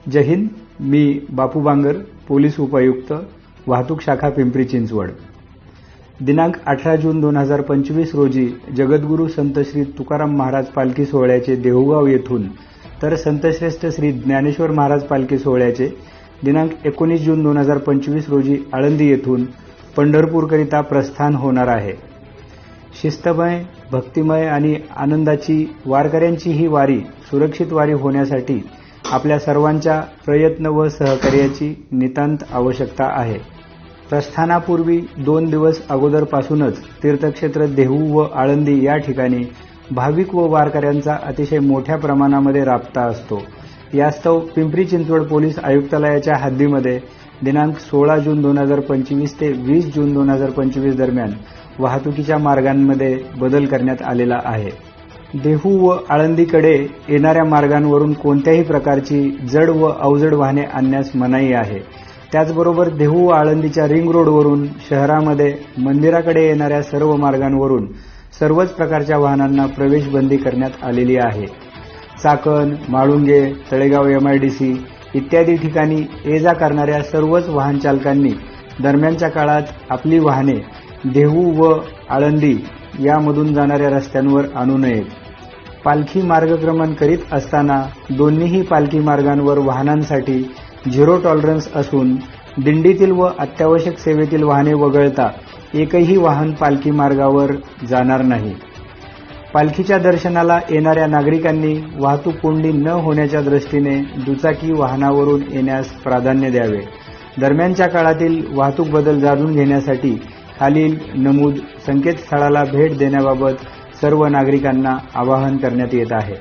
जय हिंद. मी बापू Bangar, police उपायुक्त, वाहतूक शाखा पिंपरी चिंचवड. दिनांक 18 जून 2025 रोजी जगद्गुरू संत श्री तुकाराम महाराज पालखी सोहळ्याचे देहूगाव येथून तर संतश्रेष्ठ श्री ज्ञानेश्वर महाराज पालखी सोहळ्याचे दिनांक 19 जून 2025 रोजी आळंदी येथून पंढरपूरकरिता प्रस्थान होणार आहे. शिस्तमय, भक्तिमय आणि आनंदाची वारकऱ्यांची ही वारी सुरक्षित वारी होण्यासाठी आपल्या सर्वांच्या प्रयत्न व सहकार्याची नितांत आवश्यकता आहे. प्रस्थानापूर्वी 2 दिवस अगोदरपासूनच तीर्थक्षेत्र देहू व आळंदी या ठिकाणी भाविक व वारकऱ्यांचा अतिशय मोठ्या प्रमाणामध्ये राबता असतो. यास्तव पिंपरी चिंचवड पोलीस आयुक्तालयाच्या हद्दीमध्ये दिनांक 16 जून 2025 ते 20 जून 2025 दरम्यान वाहतुकीच्या मार्गांमध्ये बदल करण्यात आलेला आहे. देहू व आळंदीकडे येणाऱ्या मार्गांवरून कोणत्याही प्रकारची जड व अवजड वाहने आणण्यास मनाई आहे. त्याचबरोबर देहू व आळंदीच्या रिंग रोडवरून शहरामध्ये मंदिराकडे येणाऱ्या सर्व मार्गांवरून सर्वच प्रकारच्या वाहनांना प्रवेश बंदी करण्यात आलेली आहे. चाकण, म्हाळुंगे, तळेगाव MIDC इत्यादी ठिकाणी ये जा करणाऱ्या सर्वच वाहन चालकांनी दरम्यानच्या काळात आपली वाहने देहू व आळंदी यामधून जाणाऱ्या रस्त्यांवर आणू नयेत. पालखी मार्गक्रमण करीत असताना दोन्हीही पालखी मार्गांवर वाहनांसाठी झिरो टॉलरन्स असून दिंडीतील व अत्यावश्यक सेवेतील वाहने वगळता एकही वाहन पालखी मार्गावर जाणार नाही. पालखीच्या दर्शनाला येणाऱ्या नागरिकांनी वाहतूक कोंडी न होण्याच्या दृष्टीने दुचाकी वाहनावरून येण्यास प्राधान्य द्यावे. दरम्यानच्या काळातील वाहतूक बदल जाणून घेण्यासाठी खालील नमूद संकेतस्थळाला भेट देण्याबाबत सर्व नागरिकांना आवाहन करण्यात येत आहे.